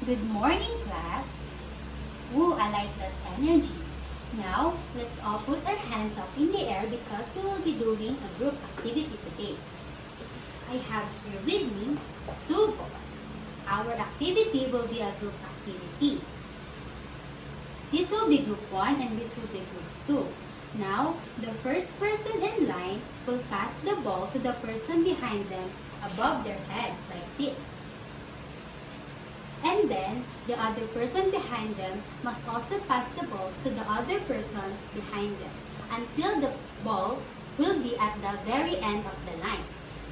Good morning, class. Ooh, I like that energy. Now, let's all put our hands up in the air because we will be doing a group activity today. I have here with me two books. Our activity will be a group activity. This will be group 1 and this will be group 2. Now, the first person in line will pass the ball to the person behind them above their head like this. And then, the other person behind them must also pass the ball to the other person behind them until the ball will be at the very end of the line.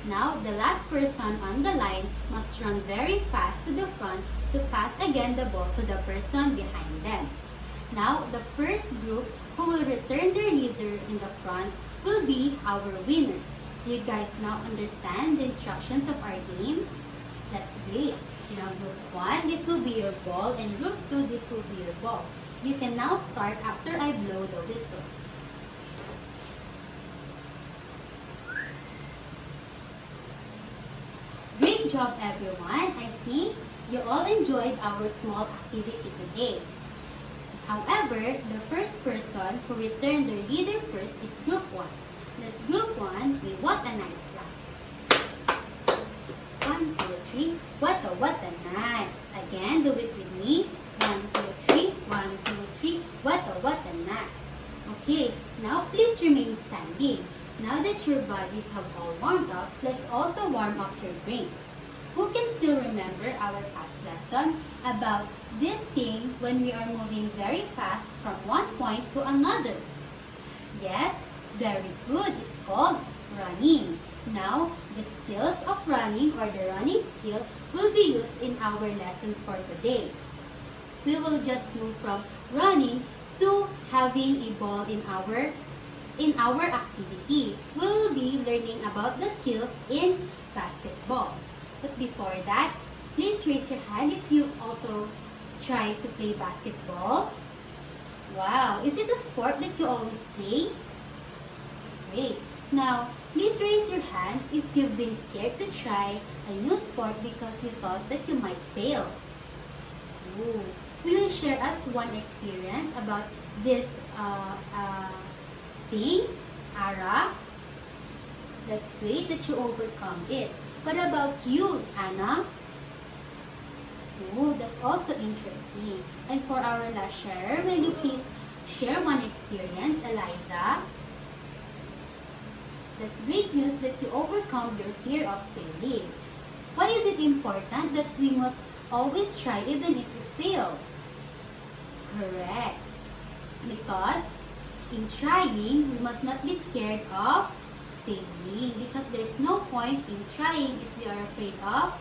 Now, the last person on the line must run very fast to the front to pass again the ball to the person behind them. Now, the first group who will return their leader in the front will be our winner. Do you guys now understand the instructions of our game? That's great. Now, group 1, this will be your ball, and group 2, this will be your ball. You can now start after I blow the whistle. Great job, everyone. I think you all enjoyed our small activity today. However, the first person who returned their leader first is group 1. Let's group 1 with what a nice clap. 1, 2, 3. What a nice. Again, do it with me. 1, 2, 3. 1, 2, 3. What a nice. Okay, now please remain standing. Now that your bodies have all warmed up, let's also warm up your brains. Who can still remember our past lesson about this thing when we are moving very fast from one point to another? Yes, very good. It's called running. Now, the skills of running or the running skill will be used in our lesson for today. We will just move from running to having a ball in our activity. We will be learning about the skills in basketball. But before that, please raise your hand if you also try to play basketball. Wow, is it a sport that you always play? It's great. Now, please raise your hand if you've been scared to try a new sport because you thought that you might fail. Ooh. Will you share us one experience about this thing, Ara? That's great that you overcome it. What about you, Anna? Oh, that's also interesting. And for our last sharer, will you please share one experience, Eliza? That's great news that you overcome your fear of failing. Why is it important that we must always try even if we fail? Correct. Because in trying, we must not be scared of failing because there's no point in trying if we are afraid of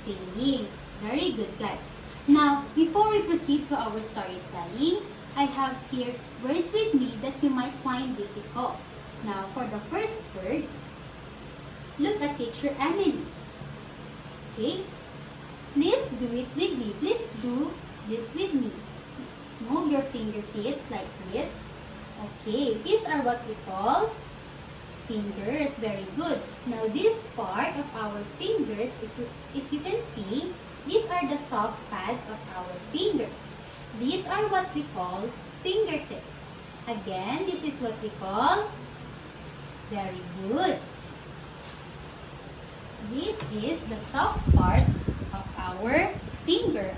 failing. Very good, guys. Now, before we proceed to our storytelling, I have here words with me that you might find difficult. Now, for the first word, look at teacher Emily. Okay? Please do it with me. Please do this with me. Move your fingertips like this. Okay, these are what we call fingers. Very good. Now, this part of our fingers, if you can see, these are the soft pads of our fingers. These are what we call fingertips. Again, this is what we call, very good. This is the soft parts of our fingertips.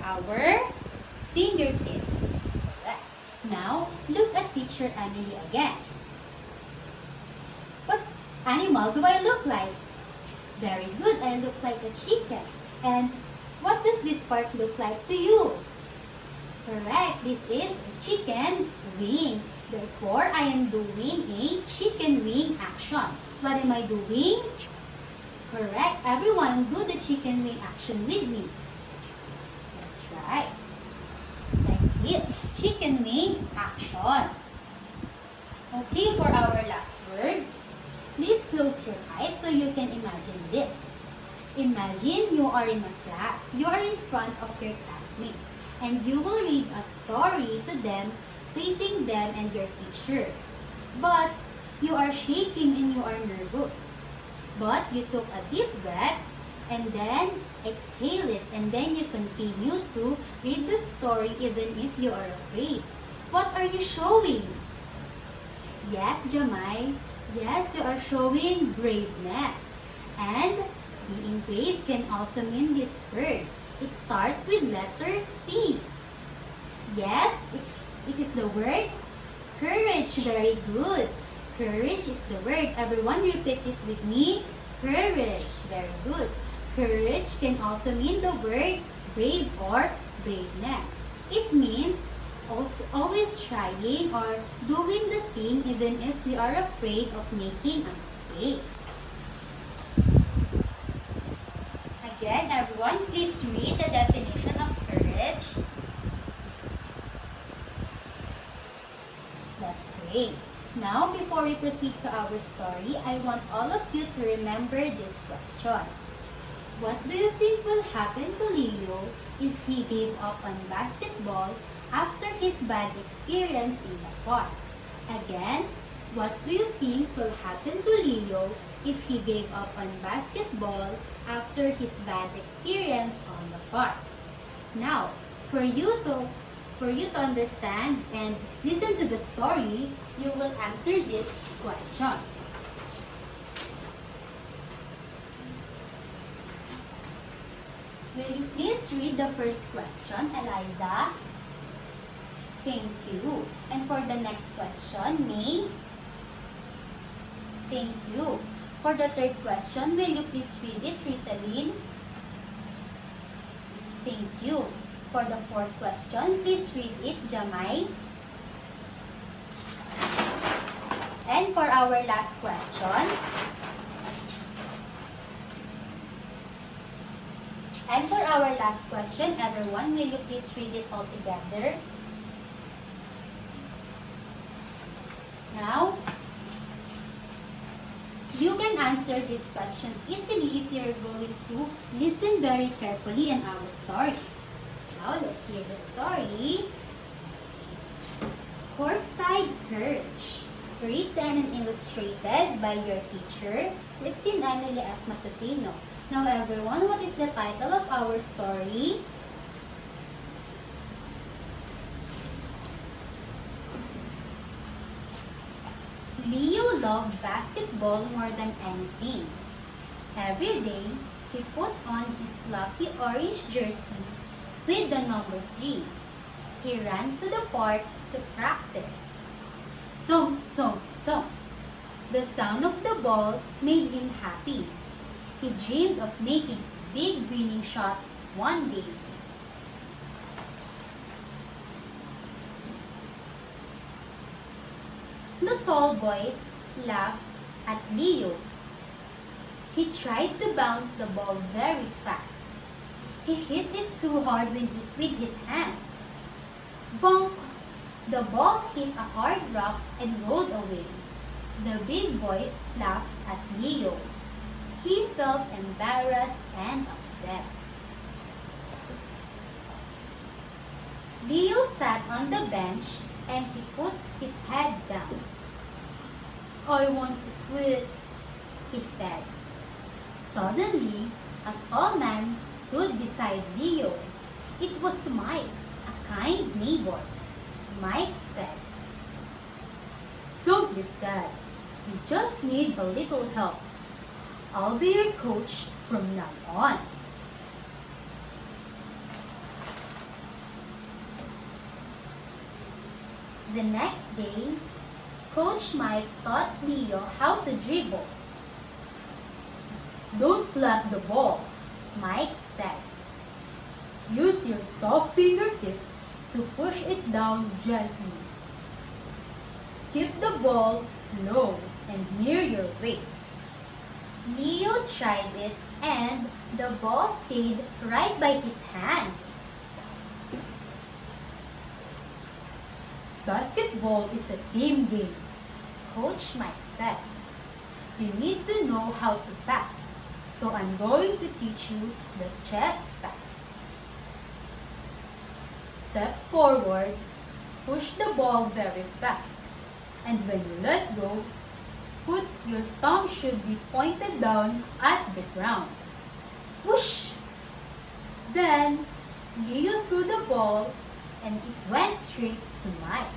Correct. Now, look at teacher Emily again. What animal do I look like? Very good, I look like a chicken. And what does this part look like to you? Correct, this is a chicken wing. Therefore, I am doing a chicken wing action. What am I doing? Correct, everyone do the chicken wing action with me. That's right. Like this, chicken wing action. Okay, for our last word, please close your eyes so you can imagine this. Imagine you are in a class. You are in front of your classmates and you will read a story to them facing them and your teacher. But you are shaking and you are nervous. But you took a deep breath and then Exhale it and then you continue to read the story even if you are afraid. What are you showing? Yes, Jamai. Yes, you are showing braveness. And being brave can also mean this word. It starts with letter C. Yes, it is the word courage. Very good. Courage is the word. Everyone repeat it with me. Courage. Very good. Courage can also mean the word brave or braveness. It means also always trying or doing the thing even if we are afraid of making a mistake. Again, everyone, please read the definition of courage. That's great. Now, before we proceed to our story, I want all of you to remember this question. What do you think will happen to Leo if he gave up on basketball after his bad experience in the park? Again, what do you think will happen to Leo if he gave up on basketball after his bad experience on the park? Now, for you to understand and listen to the story, you will answer these questions. Will you please read the first question, Eliza? Thank you. And for the next question, May? Thank you. For the third question, will you please read it, Rizalyn? Thank you. For the fourth question, please read it, Jamai. And for our last question, everyone, will you please read it all together? Now, you can answer these questions easily if you're going to listen very carefully in our story. Now, let's hear the story. Courtside Courage, written and illustrated by your teacher, Kriztine F. Matutino. Now, everyone, what is the title of our story? Leo loved basketball more than anything. Every day, he put on his lucky orange jersey with the number 3. He ran to the park to practice. Thump, thump, thump. The sound of the ball made him happy. He dreamed of making a big winning shot one day. The tall boys laughed at Leo. He tried to bounce the ball very fast. He hit it too hard with his hand. Bonk! The ball hit a hard rock and rolled away. The big boys laughed at Leo. He felt embarrassed and upset. Leo sat on the bench and he put his head down. I want to quit, he said. Suddenly, a tall man stood beside Leo. It was Mike, a kind neighbor. Mike said, Don't be sad. You just need a little help. I'll be your coach from now on. The next day, Coach Mike taught Leo how to dribble. Don't slap the ball, Mike said. Use your soft fingertips to push it down gently. Keep the ball low and near your waist. Leo tried it and the ball stayed right by his hand. Basketball is a team game, Coach Mike said. You need to know how to pass, so I'm going to teach you the chest pass. Step forward, push the ball very fast, and when you let go, your thumb should be pointed down at the ground. Whoosh! Then, Leo threw the ball and it went straight to Mike.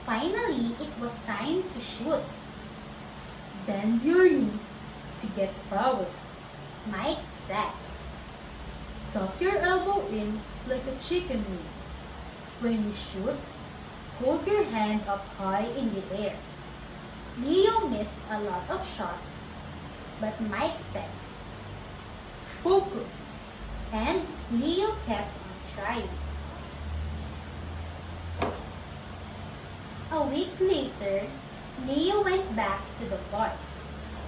Finally, it was time to shoot. Bend your knees to get power, Mike said. Tuck your elbow in like a chicken wing. When you shoot, hold your hand up high in the air. Leo missed a lot of shots, but Mike said, focus, and Leo kept on trying. A week later, Leo went back to the park,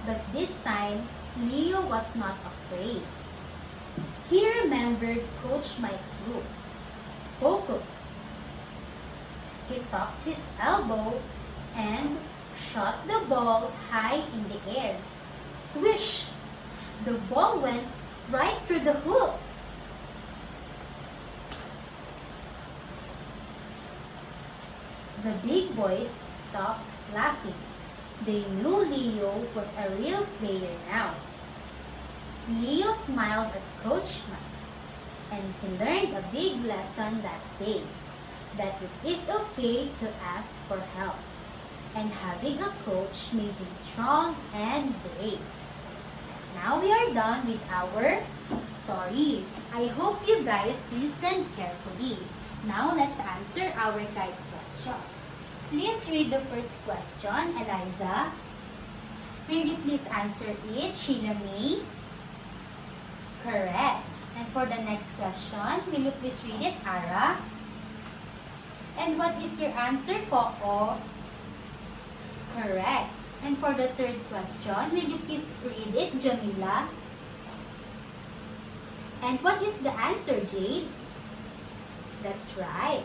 but this time, Leo was not afraid. He remembered Coach Mike's rules. Focus. He tucked his elbow and shot the ball high in the air. Swish! The ball went right through the hoop. The big boys stopped laughing. They knew Leo was a real player now. Leo smiled at Coach Mike, and he learned a big lesson that day, that it is okay to ask for help, and having a coach made him strong and brave. Now we are done with our story. I hope you guys listened carefully. Now let's answer our guide question. Please read the first question, Eliza. Will you please answer it, Sheila May? Correct. And for the next question, will you please read it, Ara? And what is your answer, Coco? Correct. And for the third question, will you please read it, Jamila? And what is the answer, Jade? That's right.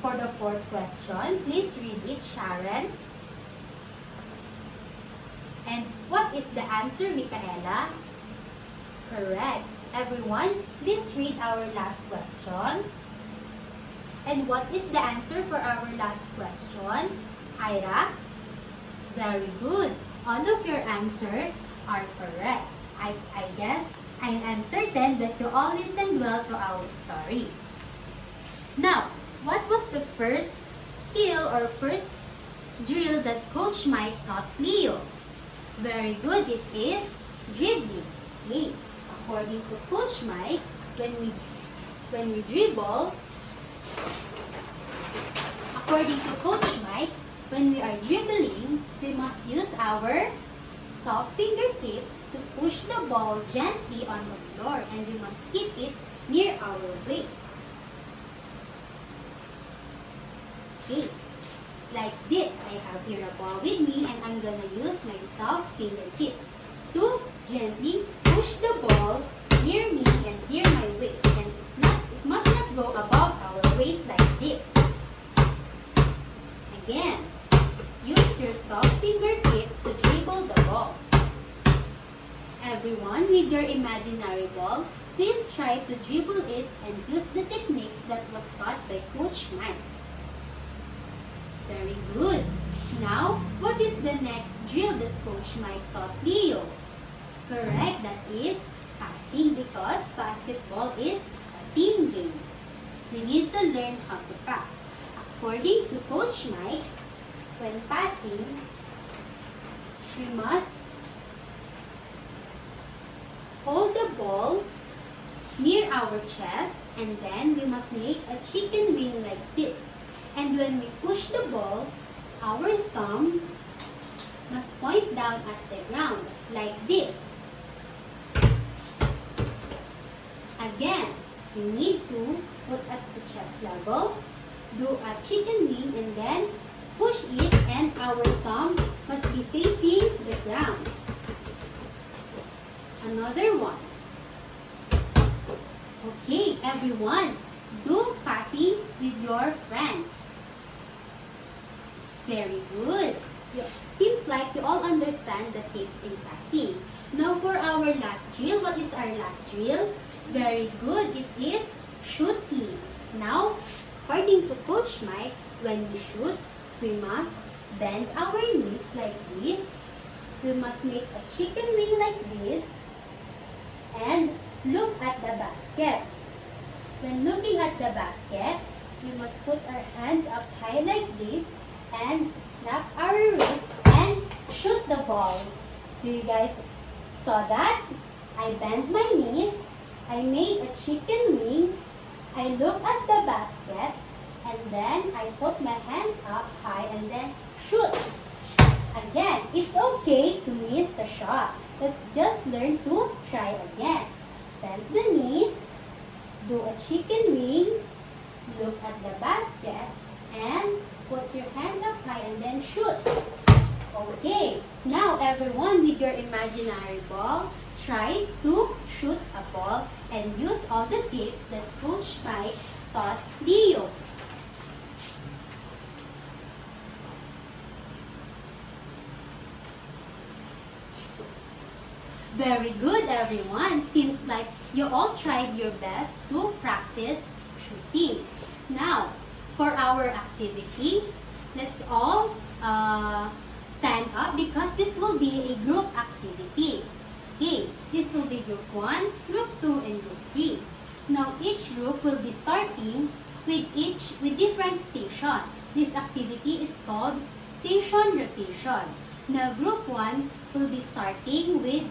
For the fourth question, please read it, Sharon. And what is the answer, Micaela? Correct. Everyone, please read our last question. And what is the answer for our last question? Ira? Very good. All of your answers are correct. I guess I'm certain that you all listened well to our story. Now, what was the first skill or first drill that Coach Mike taught Leo? Very good. It is dribbling. Okay. According to Coach Mike, when we dribble, according to Coach Mike, when we are dribbling, we must use our soft fingertips to push the ball gently on the floor, and we must keep it near our waist. Okay, like this. I have here a ball with me, and I'm gonna use my soft fingertips to gently push the ball near me and near my waist, and it must not go above our waist like this. Again, use your soft fingertips to dribble the ball. Everyone, with your imaginary ball, please try to dribble it and use the techniques that was taught by Coach Mike. Very good. Now, what is the next drill that Coach Mike taught Leo? Correct, that is passing, because basketball is a team game. We need to learn how to pass. According to Coach Mike, when passing, we must hold the ball near our chest, and then we must make a chicken wing like this. And when we push the ball, our thumbs must point down at the ground like this. Again, we need to put at the chest level, do a chicken wing, and then push it, and our thumb must be facing the ground. Another one. Okay, everyone, do passing with your friends. Very good. Seems like you all understand the tips in passing. Now for our last drill, what is our last drill? Very good. It is shooting. Now, according to Coach Mike, when we shoot, we must bend our knees like this. We must make a chicken wing like this. And look at the basket. When looking at the basket, we must put our hands up high like this and snap our wrist and shoot the ball. Do you guys saw that? I bent my knees. I made a chicken wing. I look at the basket and then I put my hands up high and then shoot. Again, it's okay to miss the shot. Let's just learn to try again. Bend the knees, do a chicken wing, look at the basket, and put your hands up high and then shoot. Okay, now everyone with your imaginary ball, try to shoot a ball and use all the tips that Coach Mike taught Leo. Very good, everyone. Seems like you all tried your best to practice shooting. Now, for our activity, let's all stand up because this will be a group activity. Okay, this will be group 1, group 2, and group 3. Now, each group will be starting with different station. This activity is called station rotation. Now, group 1 will be starting with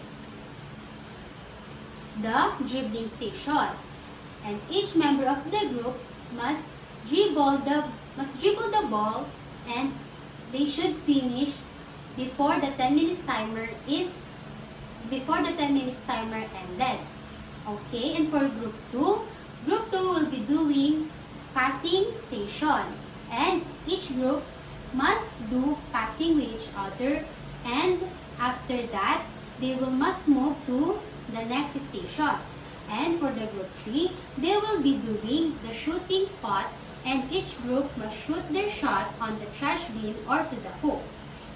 the dribbling station, and each member of the group must dribble the ball, and they should finish before the 10 minutes timer ended. Okay, and for group 2 will be doing passing station, and each group must do passing with each other, and after that they must move to the next station. And for the group 3, they will be doing the shooting pot, and each group must shoot their shot on the trash bin or to the hoop.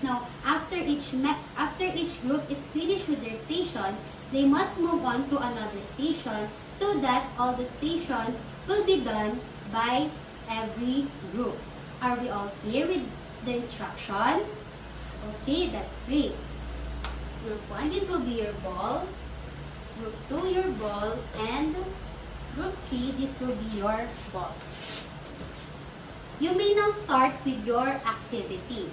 Now, after each group is finished with their station, they must move on to another station so that all the stations will be done by every group. Are we all clear with the instruction? Okay, that's great. Group 1, this will be your ball. Group 2, your ball, and group 3, this will be your ball. You may now start with your activity.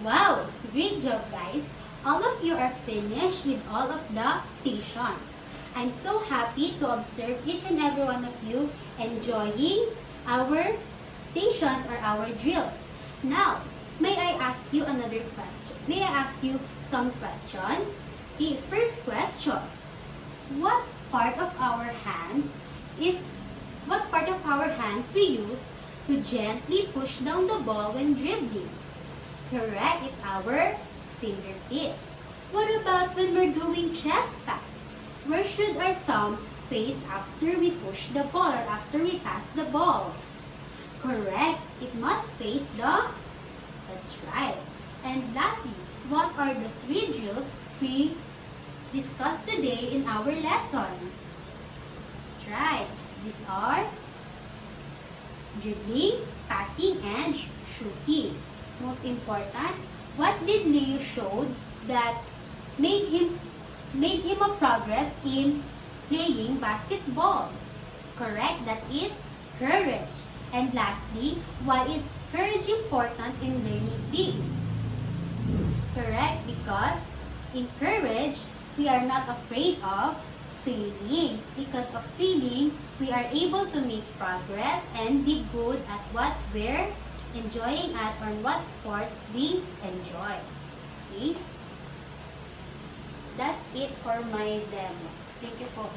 Wow, great job guys. All of you are finished with all of the stations. I'm so happy to observe each and every one of you enjoying our stations or our drills. Now, may I ask you another question? May I ask you some questions? Okay, first question. What part of our hands we use to gently push down the ball when dribbling? Correct, it's our fingertips. What about when we're doing chest pass? Where should our thumbs face after we push the ball or after we pass the ball? Correct. It must face that's right. And lastly, what are the 3 drills we discussed today in our lesson? That's right. These are dribbling, passing, and shooting. Most important, what did Leo show that made him a progress in playing basketball? Correct, that is courage. And lastly, why is courage important in learning big? Correct, because in courage, we are not afraid of failing. Because of failing, we are able to make progress and be good at what we're enjoying at or what sports we enjoy. Okay? That's it for my demo. Thank you po.